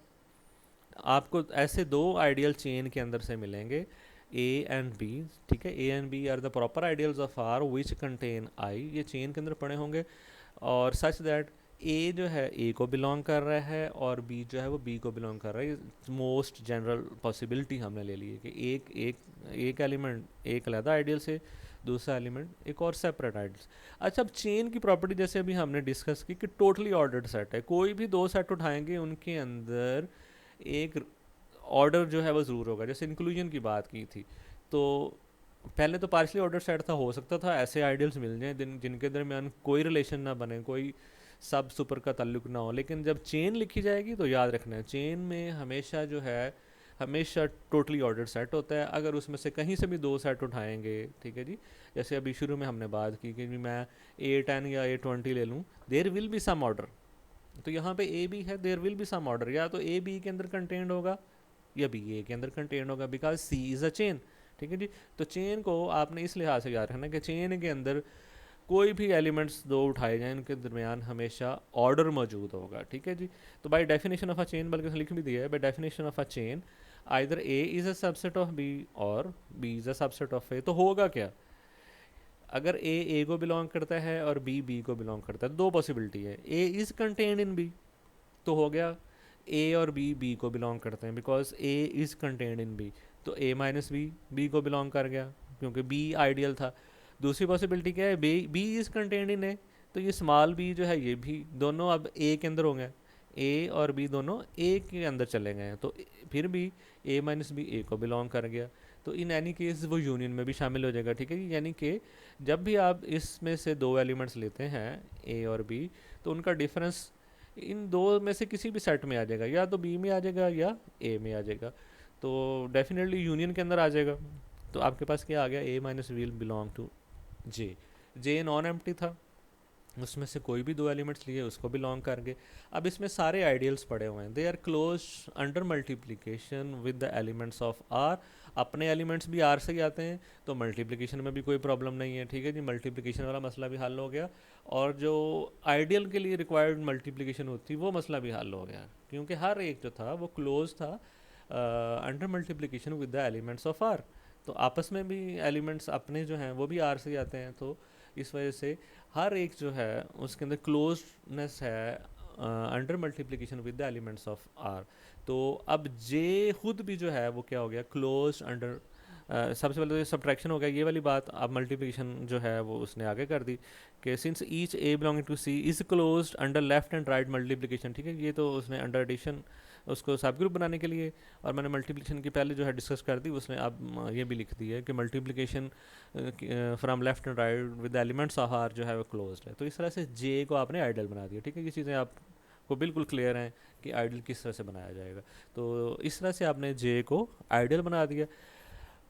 आपको ऐसे दो आइडियल चेन के अंदर से मिलेंगे ए एंड बी। ठीक है, A and B are the proper ideals of R which contain I, ये चेन के अंदर पड़े होंगे, और सच दैट ए जो है ए को बिलोंग कर रहा है और बी जो है वो बी को बिलोंग कर रहा है। मोस्ट जनरल पॉसिबिलिटी हमने ले ली है कि एक एक एक एलिमेंट एक अलग आइडियल से, दूसरा एलिमेंट एक और सेपरेट आइडियल। अच्छा, अब चेन की प्रॉपर्टी जैसे अभी हमने डिस्कस की कि टोटली ऑर्डर्ड सेट है, कोई भी दो सेट उठाएंगे उनके अंदर एक ऑर्डर जो है वो ज़रूर होगा। जैसे इंक्लूजन की बात की थी, तो पहले तो पार्शली ऑर्डर सेट था, हो सकता था ऐसे आइडियल्स मिल जाएं जिनके दरमियान कोई रिलेशन ना बने, कोई सब सुपर का ताल्लुक ना हो। लेकिन जब चेन लिखी जाएगी तो याद रखना है, चेन में हमेशा जो है हमेशा टोटली ऑर्डर सेट होता है। अगर उसमें से कहीं से भी दो सेट उठाएंगे, ठीक है जी, जैसे अभी शुरू में हमने बात की कि मैं A10 या A20 ले लूँ, there will be some order. तो यहाँ पे ए बी है, there will be some order, या तो ए बी के अंदर कंटेंट होगा या बी ए के अंदर कंटेंट होगा, because C is a chain. ठीक है जी। तो चेन को आपने इस लिहाज से याद रखना कि चेन के अंदर कोई भी एलिमेंट्स दो उठाए जाएं उनके दरमियान हमेशा ऑर्डर मौजूद होगा। ठीक है जी। तो by definition of a chain, बल्कि लिख भी दिया है, by definition of a chain either A is a subset of B और B is a subset of A. तो होगा क्या, अगर ए को बिलोंग करता है और बी बी को बिलोंग करता है, दो पॉसिबिलिटी है, A is contained in B, तो हो गया ए और बी बी को बिलोंग करते हैं because A is contained in B, तो ए माइनस बी बी को बिलोंग कर गया क्योंकि बी आइडियल था। दूसरी पॉसिबिलिटी क्या है, B B is contained in A, तो ये स्मॉल बी जो है ये भी दोनों अब ए के अंदर होंगे, ए और बी दोनों ए के अंदर चले गए हैं, तो फिर भी ए माइनस बी ए को बिलोंग कर गया, तो इन एनी केस वो यूनियन में भी शामिल हो जाएगा। ठीक है, यानी कि जब भी आप इसमें से दो एलिमेंट्स लेते हैं ए और बी, तो उनका डिफरेंस इन दो में से किसी भी सेट में आ जाएगा, या तो बी में आ जाएगा या ए में आ जाएगा, तो डेफिनेटली यूनियन के अंदर आ जाएगा। तो आपके पास क्या आ गया, A minus will belong to J. J non empty था, उसमें से कोई भी दो एलिमेंट्स लिए उसको बिलोंग करके। अब इसमें सारे आइडियल्स पड़े हुए हैं, they are close under multiplication with the elements of R. अपने एलिमेंट्स भी आर से ही आते हैं, तो मल्टीप्लिकेशन में भी कोई प्रॉब्लम नहीं है। ठीक है जी, मल्टीप्लिकेशन वाला मसला भी हल हो गया, और जो आइडियल के लिए रिक्वायर्ड मल्टीप्लिकेशन होती वो मसला भी हल हो गया, क्योंकि हर एक जो था वो क्लोज था under multiplication with the elements of R. तो आपस में भी एलिमेंट्स अपने जो हैं वो भी आर से ही आते हैं, तो इस वजह से हर एक जो है उसके अंदर क्लोजनेस है under multiplication with the elements of R. तो अब जे खुद भी जो है वो क्या हो गया, क्लोज अंडर सबसे पहले तो ये सब्ट्रैक्शन हो गया, ये वाली बात। अब मल्टीप्लिकेशन जो है वो उसने आगे कर दी कि since each A belonging to C is closed under left and right multiplication, ठीक है। ये तो उसने अंडर एडिशन उसको सब ग्रुप बनाने के लिए, और मैंने मल्टीप्लिकेशन की पहले जो है डिस्कस कर दी, उसने अब ये भी लिख दी है कि multiplication from left and right with elements of R जो है वो क्लोज्ड है। तो इस तरह से जे को आपने आइडियल बना दिया, ठीक है। ये चीज़ें आपको बिल्कुल क्लियर हैं कि आइडियल किस तरह से बनाया जाएगा। तो इस तरह से आपने जे को आइडियल बना दिया।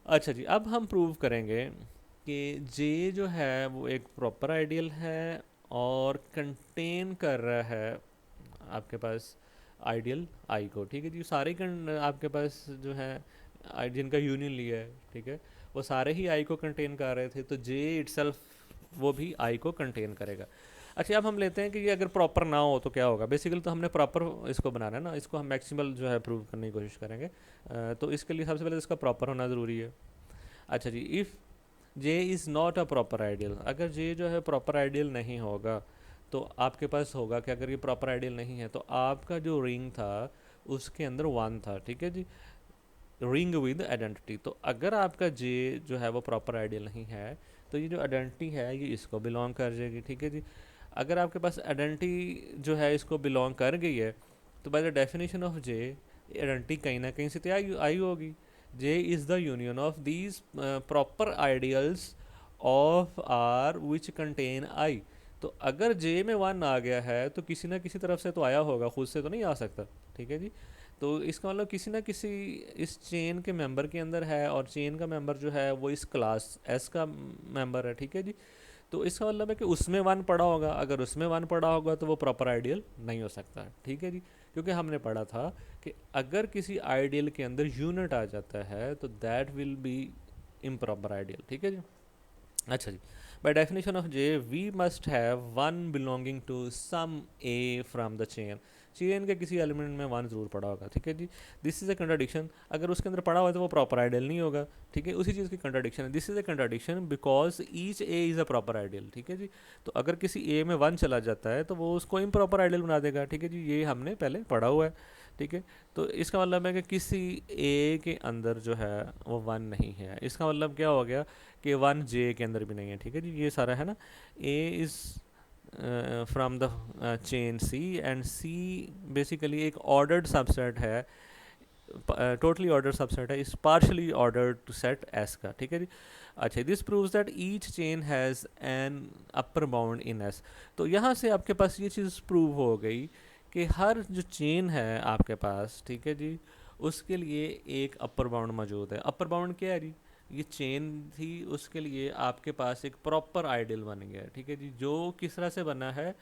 अच्छा जी, अब हम प्रूव करेंगे कि जे जो है वो एक प्रॉपर आइडियल है और कंटेन कर रहा है आपके पास आइडियल आई को, ठीक है जी। सारे आपके पास जो है जिनका यूनियन लिया है, ठीक है, वो सारे ही आई को कंटेन कर रहे थे, तो जे इटसेल्फ वो भी आई को कंटेन करेगा। अच्छा, अब हम लेते हैं कि ये अगर प्रॉपर ना हो तो क्या होगा। बेसिकली तो हमने प्रॉपर इसको बनाना है ना, इसको हम मैक्सिमल जो है प्रूव करने की कोशिश करेंगे। तो इसके लिए सबसे पहले इसका प्रॉपर होना ज़रूरी है। अच्छा जी, if J is not a proper ideal, अगर जे जो है प्रॉपर आइडियल नहीं होगा तो आपके पास होगा कि अगर ये प्रॉपर आइडियल नहीं है तो आपका जो रिंग था उसके अंदर वन था, ठीक है जी, रिंग विद आइडेंटिटी। तो अगर आपका जे जो है वो प्रॉपर आइडियल नहीं है तो ये जो आइडेंटिटी है ये इसको बिलोंग कर जाएगी, ठीक है जी। अगर आपके पास आइडेंटिटी जो है इसको बिलोंग कर गई है तो by the definition of J identity कहीं ना कहीं से तो आई होगी। J is the union of these proper ideals of R which contain I. तो अगर जे में वन आ गया है तो किसी ना किसी तरफ से तो आया होगा, खुद से तो नहीं आ सकता, ठीक है जी। तो इसका मतलब किसी ना किसी इस चेन के मेंबर के अंदर है, और चेन का मेंबर जो है वो इस क्लास एस का मेंबर है, ठीक है जी। तो इसका मतलब है कि उसमें वन पड़ा होगा, अगर उसमें वन पड़ा होगा तो वो प्रॉपर आइडियल नहीं हो सकता, ठीक है जी। क्योंकि हमने पढ़ा था कि अगर किसी आइडियल के अंदर यूनिट आ जाता है तो that will be improper ideal, ठीक है जी। अच्छा जी, by definition of J we must have one belonging to some A from the chain. Chain के किसी एलिमेंट में वन जरूर पड़ा होगा, ठीक है जी। दिस इज अ कंट्राडिक्शन, अगर उसके अंदर पड़ा हुआ है तो वो प्रॉपर आइडियल नहीं होगा, ठीक है। उसी चीज़ की कंट्राडिक्शन है, this is a contradiction because each A is a proper ideal, ठीक है जी। तो अगर किसी ए में वन चला जाता है तो वो उसको इम्प्रॉपर आइडियल बना देगा, ठीक है जी। ये हमने पहले पढ़ा हुआ है, ठीक है। तो इसका मतलब है कि किसी ए के अंदर जो है वो वन नहीं है। इसका मतलब क्या हो गया कि वन जे के अंदर भी नहीं है, ठीक है जी। ये सारा है ना, A is from the chain C, and C basically एक ऑर्डर्ड सबसेट है, टोटली ऑर्डर सबसेट है इस partially order to set S का, ठीक है जी। अच्छा, this proves that each chain has an upper bound in S. तो यहाँ से आपके पास ये चीज़ प्रूव हो गई कि हर जो चेन है आपके पास, ठीक है जी, उसके लिए एक अपर बाउंड मौजूद है। अपर बाउंड क्या है जी, ये चेन थी, उसके लिए आपके पास एक प्रॉपर आइडियल बन गया है, ठीक है जी, जो किस तरह से बना है,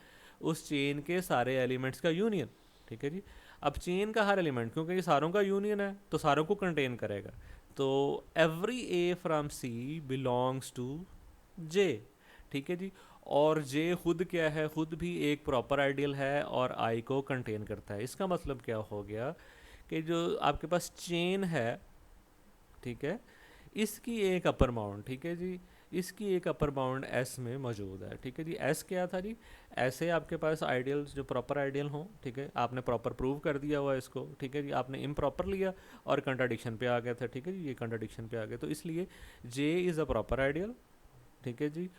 उस चेन के सारे एलिमेंट्स का यूनियन, ठीक है जी। अब चेन का हर एलिमेंट, क्योंकि ये सारों का यूनियन है तो सारों को कंटेन करेगा, तो every A from C belongs to J, ठीक है जी। और जे खुद क्या है, खुद भी एक प्रॉपर आइडियल है और आई को कंटेन करता है। इसका मतलब क्या हो गया कि जो आपके पास चेन है, ठीक है, इसकी एक अपर बाउंड, ठीक है जी, इसकी एक अपर बाउंड एस में मौजूद है, ठीक है जी। एस क्या था जी, ऐसे आपके पास आइडियल्स जो प्रॉपर आइडियल हों, ठीक है, आपने प्रॉपर प्रूव कर दिया हुआ इसको, ठीक है जी। आपने इम्प्रॉपर लिया और कंट्राडिक्शन पे आ गया था, ठीक है जी, ये कंट्राडिक्शन पे आ गया, तो इसलिए जे इज़ अ प्रॉपर आइडियल, ठीक है जी।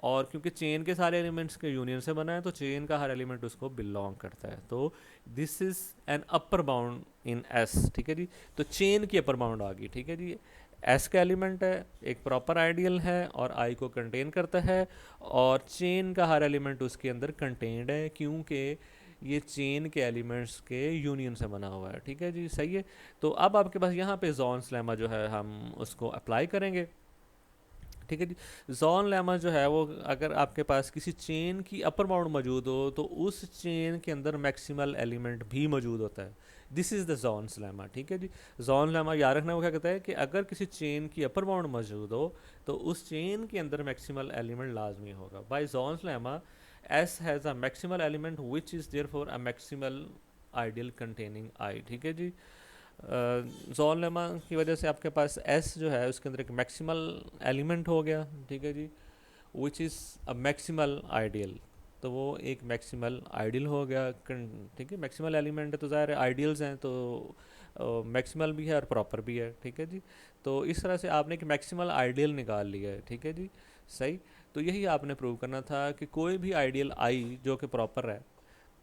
और क्योंकि चेन के सारे एलिमेंट्स के यूनियन से बना है तो चेन का हर एलिमेंट उसको बिलोंग करता है, तो this is an upper bound in S, ठीक है जी। तो चेन की अपर बाउंड आ गई, ठीक है जी। एस का एलिमेंट है, एक प्रॉपर आइडियल है और आई को कंटेन करता है, और चेन का हर एलिमेंट उसके अंदर कंटेन्ड है क्योंकि ये चेन के एलिमेंट्स के यूनियन से बना हुआ है, ठीक है जी, सही है। तो अब आपके पास यहाँ पे जॉन्स लेमा जो है हम उसको अप्लाई करेंगे, ठीक है जी। जॉन लेमा जो है वो, अगर आपके पास किसी चेन की अपर बाउंड मौजूद हो तो उस चेन के अंदर मैक्सिमल एलिमेंट भी मौजूद होता है। This is the Zorn's lemma, ठीक है जी। जॉन लेमा याद रखना, वो क्या कहता है कि अगर किसी चेन की अपर बाउंड मौजूद हो तो उस चेन के अंदर मैक्सिमल एलिमेंट लाजमी होगा। By Zorn's lemma S has a maximal element which is there for a maximal ideal containing I, ठीक है जी। जॉन लेमा की वजह से आपके पास एस जो है उसके अंदर एक मैक्सिमल एलिमेंट हो गया, ठीक है जी, which is a maximal ideal. तो वो एक मैक्सिमल आइडियल हो गया, ठीक है। मैक्सिमल एलिमेंट है तो ज़ाहिर है आइडियल्स हैं, तो मैक्सिमल भी है और प्रॉपर भी है, ठीक है जी। तो इस तरह से आपने एक मैक्सिमल आइडियल निकाल लिया है, ठीक है जी। सही। तो यही आपने प्रूव करना था कि कोई भी आइडियल आई जो कि प्रॉपर है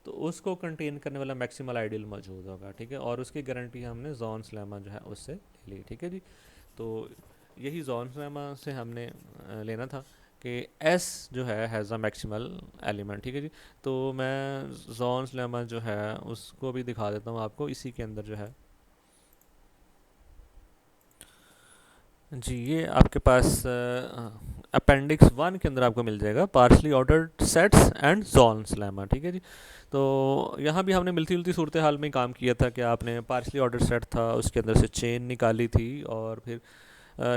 तो उसको कंटेन करने वाला मैक्सिमल आइडियल मौजूद होगा, ठीक है। और उसकी गारंटी हमने जॉन्स लेमा जो है उससे ले ली, ठीक है जी। तो यही जॉन्स लेमा से हमने लेना था कि एस जो है हैज़ अ मैक्सिमल एलिमेंट, ठीक है जी। तो मैं जॉन्स लेमा जो है उसको भी दिखा देता हूँ आपको इसी के अंदर जो है जी। ये आपके पास अपेंडिक्स 1 के अंदर आपको मिल जाएगा partially ordered sets and Johns lemma, ठीक है जी। तो यहाँ भी हमने मिलती जुलती सूरत हाल में ही काम किया था कि आपने पार्शली ऑर्डर सेट था उसके अंदर से चेन निकाली थी और फिर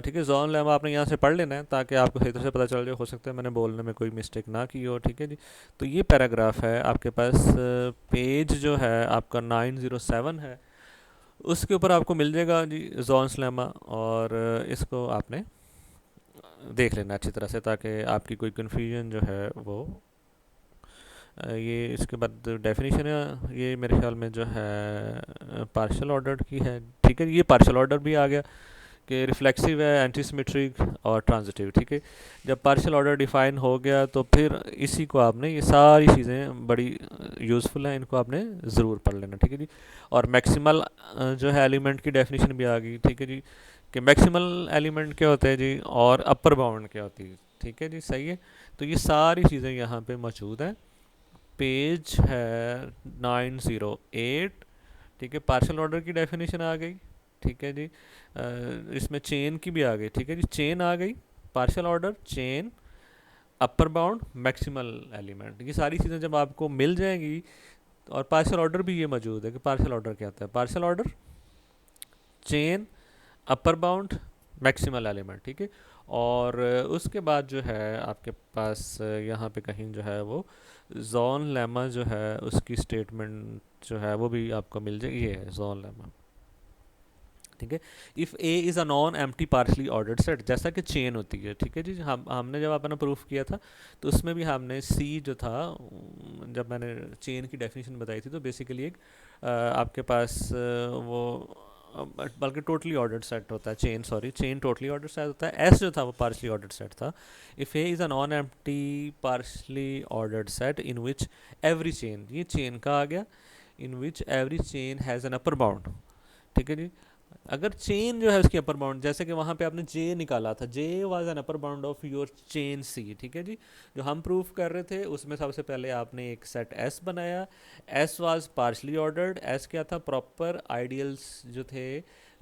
ठीक है जॉन लेमा आपने यहाँ से पढ़ लेना है ताकि आपको सही तरह से पता चल जाए, हो सकता है मैंने बोलने में कोई मिस्टेक ना की हो, ठीक है जी। तो ये पैराग्राफ है आपके पास, पेज जो है आपका 907 है, उसके ऊपर आपको मिल जाएगा जी जॉन्स लेमा। और इसको आपने देख लेना अच्छी तरह से ताकि आपकी कोई कन्फ्यूजन जो है वो ये इसके बाद डेफिनेशन है ये मेरे ख्याल में जो है पार्शियल ऑर्डर की है, ठीक है। ये पार्शियल ऑर्डर भी आ गया कि रिफ्लेक्सिव है, एंटी सिमेट्रिक और ट्रांजिटिव, ठीक है। जब पार्शियल ऑर्डर डिफाइन हो गया तो फिर इसी को आपने ये सारी चीज़ें बड़ी यूज़फुल हैं, इनको आपने ज़रूर पढ़ लेना, ठीक है जी। और मैक्सिमल जो है एलिमेंट की डेफिनेशन भी आ गई, ठीक है जी, कि मैक्सिमल एलिमेंट क्या होते हैं जी और अपर बाउंड क्या होती है, ठीक है जी। सही है। तो ये सारी चीज़ें यहाँ पे मौजूद हैं, पेज है 908, ठीक है। पार्शियल ऑर्डर की डेफिनेशन आ गई, ठीक है जी। इसमें चेन की भी आ गई, ठीक है जी। चेन आ गई, partial order, chain, upper bound, maximal element, ये सारी चीज़ें जब आपको मिल जाएंगी। और पार्शियल ऑर्डर भी ये मौजूद है कि पार्शियल ऑर्डर क्या होता है, partial order, chain, upper bound, maximal element, ठीक है। और उसके बाद जो है आपके पास यहाँ पे कहीं जो है वो जॉन लेमा जो है उसकी स्टेटमेंट जो है वो भी आपको मिल जाएगी, ये है जॉन लेमा, ठीक है। If A is a non empty partially ordered set, जैसा कि चेन होती है, ठीक है जी। हमने जब अपना प्रूफ किया था तो उसमें भी हमने सी जो था, जब मैंने चेन की डेफिनेशन बताई थी तो बेसिकली एक आपके पास वो बल्कि टोटली ऑर्डर्ड सेट होता है chain, sorry chain totally ordered set होता है। एस जो था वो पार्शली ऑर्डर्ड सेट था। If A is a non empty partially ordered set in which every chain, ये चेन का आ गया, in which every chain has an upper bound, ठीक है जी। अगर चेन जो है उसकी अपर बाउंड, जैसे कि वहाँ पे आपने जे निकाला था, J was an upper bound of your chain C, ठीक है जी। जो हम प्रूफ कर रहे थे उसमें सबसे पहले आपने एक सेट एस बनाया, S was partially ordered. S क्या था, प्रॉपर आइडियल्स जो थे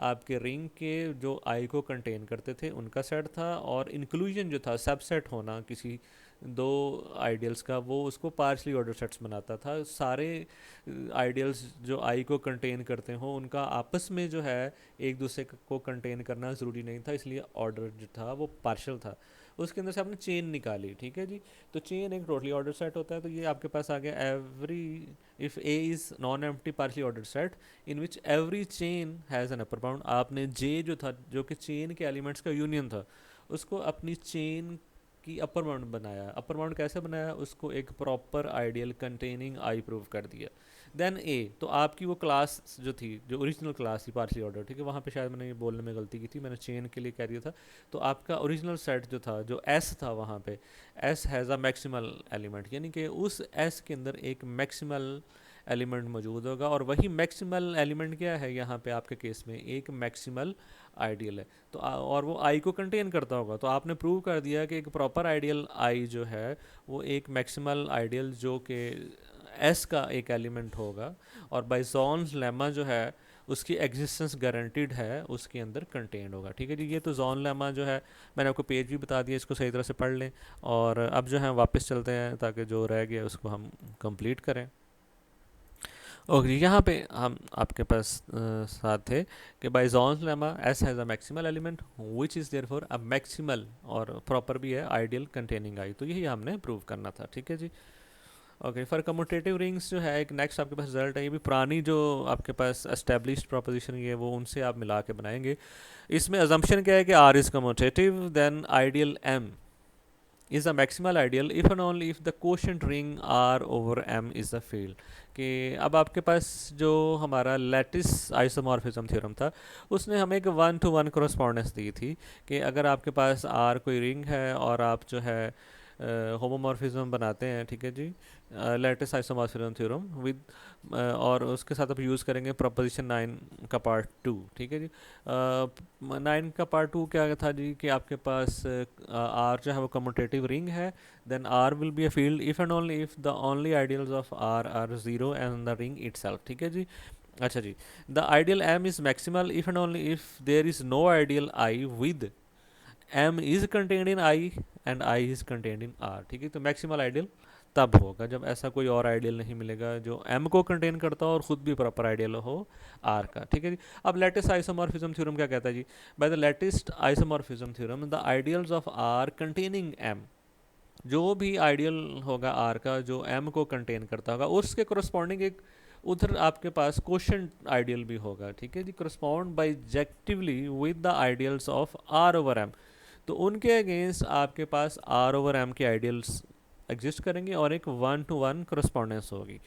आपके रिंग के जो आई को कंटेन करते थे उनका सेट था। और इंक्लूजन जो था, सबसेट होना किसी दो आइडियल्स का, वो उसको पार्शली ऑर्डर सेट्स बनाता था। सारे आइडियल्स जो आई को कंटेन करते हो उनका आपस में जो है एक दूसरे को कंटेन करना ज़रूरी नहीं था, इसलिए ऑर्डर जो था वो पार्शल था। उसके अंदर से आपने चेन निकाली, ठीक है जी। तो चेन एक टोटली ऑर्डर सेट होता है। तो ये आपके पास आ गया every, if A is non empty partially order set in which every chain has an upper bound. आपने जे जो था, जो कि चेन के एलिमेंट्स का यूनियन था, उसको अपनी चेन की अपर बाउंड बनाया। अपर बाउंड कैसे बनाया, उसको एक proper ideal containing I prove कर दिया। देन ए, तो आपकी वो क्लास जो थी, जो ओरिजिनल क्लास थी पार्शली ऑर्डर, ठीक है। वहाँ पे शायद मैंने ये बोलने में गलती की थी, मैंने चेन के लिए कह दिया था। तो आपका ओरिजिनल सेट जो था, जो एस था, वहाँ पे S has a maximal element, यानी कि उस एस के अंदर एक मैक्सिमल एलिमेंट मौजूद होगा। और वही मैक्सिमल एलिमेंट क्या है यहाँ पे आपके केस में, एक मैक्सिमल आइडियल है। तो और वो आई को कंटेन करता होगा। तो आपने प्रूव कर दिया कि एक प्रॉपर आइडियल आई जो है वो एक मैक्सिमल आइडियल जो कि एस का एक एलिमेंट होगा, और बाय जॉन्स लेमा जो है उसकी एग्जिस्टेंस गारंटीड है, उसके अंदर कंटेंट होगा, ठीक है जी। ये तो जॉन लेमा जो है मैंने आपको पेज भी बता दिया, इसको सही तरह से पढ़ लें। और अब जो है वापस चलते हैं ताकि जो रह गया उसको हम कंप्लीट करें। ओके, यहाँ पे हम आपके पास साथ थे कि by Zorn's lemma S has a maximal element which is there for a maximal, और प्रॉपर भी है आइडियल कंटेनिंग आई। तो यही हमने प्रूव करना था, ठीक है जी। ओके, फॉर कम्यूटेटिव रिंग्स जो है एक नेक्स्ट आपके पास रिजल्ट है, ये भी पुरानी जो आपके पास एस्टेब्लिश्ड प्रोपोजिशन ये वो उनसे आप मिला के बनाएंगे। इसमें अजम्पशन क्या है कि R is commutative, then ideal M is the maximal ideal if and only if the quotient ring R over M is the field. कि अब आपके पास जो हमारा लैटिस आइसोमॉर्फिज्म थ्योरम था, उसने हमें एक 1 to 1 correspondence दी थी कि अगर आपके पास आर कोई रिंग है और आप जो है होमोमॉर्फिज्म बनाते हैं, ठीक है जी, लैटिस आइसोमॉर्फिज्म थ्योरम विद, और उसके साथ आप यूज़ करेंगे प्रोपोजिशन 9 का पार्ट 2, ठीक है जी। 9 का पार्ट 2 क्या था जी, कि आपके पास आर जो है वो कम्यूटेटिव रिंग है, then R will be a field if and only if the only ideals of R are 0 and the ring itself, ठीक है जी। अच्छा जी, the ideal M is maximal if and only if there is no ideal I with M is contained in I and I is contained in R, ठीक है। तो maximal ideal तब होगा जब ऐसा कोई और आइडियल नहीं मिलेगा जो M को कंटेन करता हो और ख़ुद भी प्रॉपर आइडियल हो R का, ठीक है जी। अब लेटेस्ट आइसोमॉर्फिज्म थ्योरम क्या कहता है जी, by the lattice isomorphism theorem the ideals of R containing M, जो भी आइडियल होगा आर का जो एम को कंटेन करता होगा उसके कोरस्पॉन्डिंग एक उधर आपके पास क्वोशंट आइडियल भी होगा, ठीक है जी, correspond bijectively with the ideals of R over M. तो उनके अगेंस्ट आपके पास आर ओवर एम के आइडियल्स एग्जिस्ट करेंगे और एक 1 to 1 कोरस्पॉन्डेंस होगी।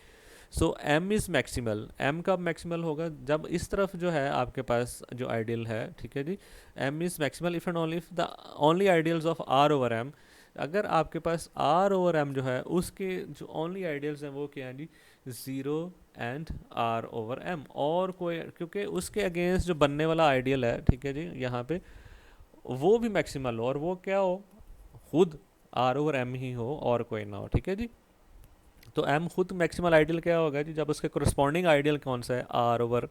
So M is maximal, M कब मैक्सिमल होगा, जब इस तरफ जो है आपके पास जो आइडियल है, ठीक है जी, M is maximal if and only if the only ideals of R over M, अगर आपके पास आर ओवर एम जो है उसके जो ओनली आइडियल्स हैं वो क्या हैं जी, 0 एंड आर ओवर एम, और कोई, क्योंकि उसके अगेंस्ट जो बनने वाला आइडियल है, ठीक है जी, यहाँ पे वो भी मैक्सिमल हो और वो क्या हो, खुद आर ओवर एम ही हो और कोई ना हो, ठीक है जी। तो एम खुद मैक्सिमल आइडियल क्या होगा जी, जब उसके कोरस्पॉन्डिंग आइडियल कौन सा है, आर ओवर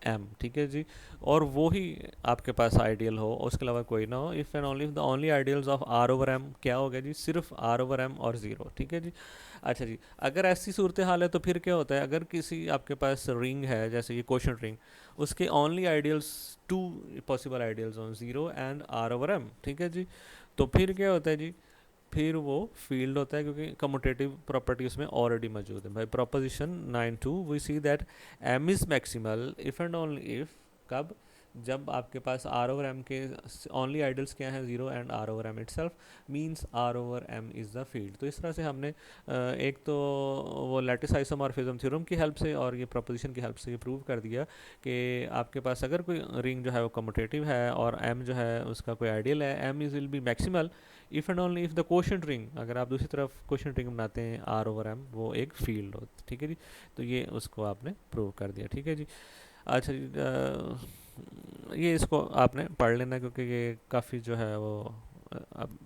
एम, ठीक है जी, और वो ही आपके पास आइडियल हो, उसके अलावा कोई ना हो। If and only the only ideals of R over M क्या हो गया जी, सिर्फ आर ओवर एम और ज़ीरो, ठीक है जी। अच्छा जी, अगर ऐसी सूरत हाल है तो फिर क्या होता है, अगर किसी आपके पास रिंग है जैसे ये क्वोशंट रिंग, उसके only ideals 2 possible ideals on 0 and R over M, ठीक है जी, तो फिर क्या होता है जी, फिर वो फील्ड होता है क्योंकि कम्यूटेटिव प्रॉपर्टी उसमें ऑलरेडी मौजूद है। भाई proposition 9(2) we see that M is maximal if and only if, कब, जब आपके पास आर ओवर एम के ओनली आइडल्स क्या हैं, 0 and R over M itself, means R over M is the field. तो इस तरह से हमने एक तो वो लैटिस आइसोमॉर्फिज्म थ्योरम की हेल्प से और ये प्रोपोजिशन की हेल्प से ये प्रूव कर दिया कि आपके पास अगर कोई रिंग जो है वो कम्यूटेटिव है और एम जो है उसका कोई आइडियल है, M is will be maximal if and only if the quotient ring, अगर आप दूसरी तरफ क्वोशंट रिंग बनाते हैं आर ओवर एम, वो एक फील्ड हो, ठीक है जी। तो ये उसको आपने प्रूव कर दिया, ठीक है जी। अच्छा जी, ये इसको आपने पढ़ लेना क्योंकि ये काफ़ी जो है वो अब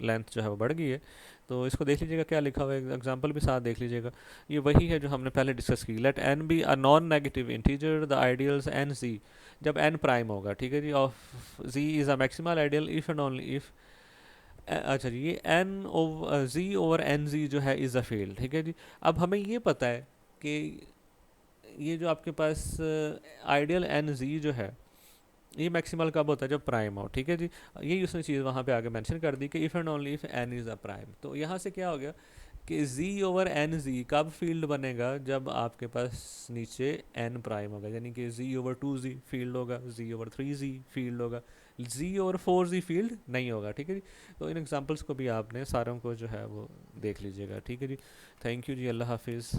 लेंथ जो है वो बढ़ गई है, तो इसको देख लीजिएगा क्या लिखा हुआ है, एग्जांपल भी साथ देख लीजिएगा। ये वही है जो हमने पहले डिस्कस की, let n be a non negative integer the ideals n Z, जब एन प्राइम होगा, ठीक है जी, of Z is a maximal ideal if and only if, अच्छा जी, ये n over Z over n Z जो है इज़ अ फील्ड, ठीक है जी। अब हमें ये पता है कि ये जो आपके पास आइडियल एन जी जो है ये मैक्सिमल कब होता है, जब प्राइम हो, ठीक है जी। यही उसने चीज़ वहाँ पे आगे मेंशन कर दी कि if and only if N is a prime. तो यहाँ से क्या हो गया कि z ओवर एन जी कब फील्ड बनेगा, जब आपके पास नीचे n प्राइम होगा, यानी कि z ओवर 2z फील्ड होगा, z ओवर 3z फील्ड होगा, z ओवर 4z फील्ड नहीं होगा, ठीक है जी। तो इन एग्जांपल्स को भी आपने सारों को जो है वो देख लीजिएगा, ठीक है जी। थैंक यू जी, अल्लाह हाफिज़।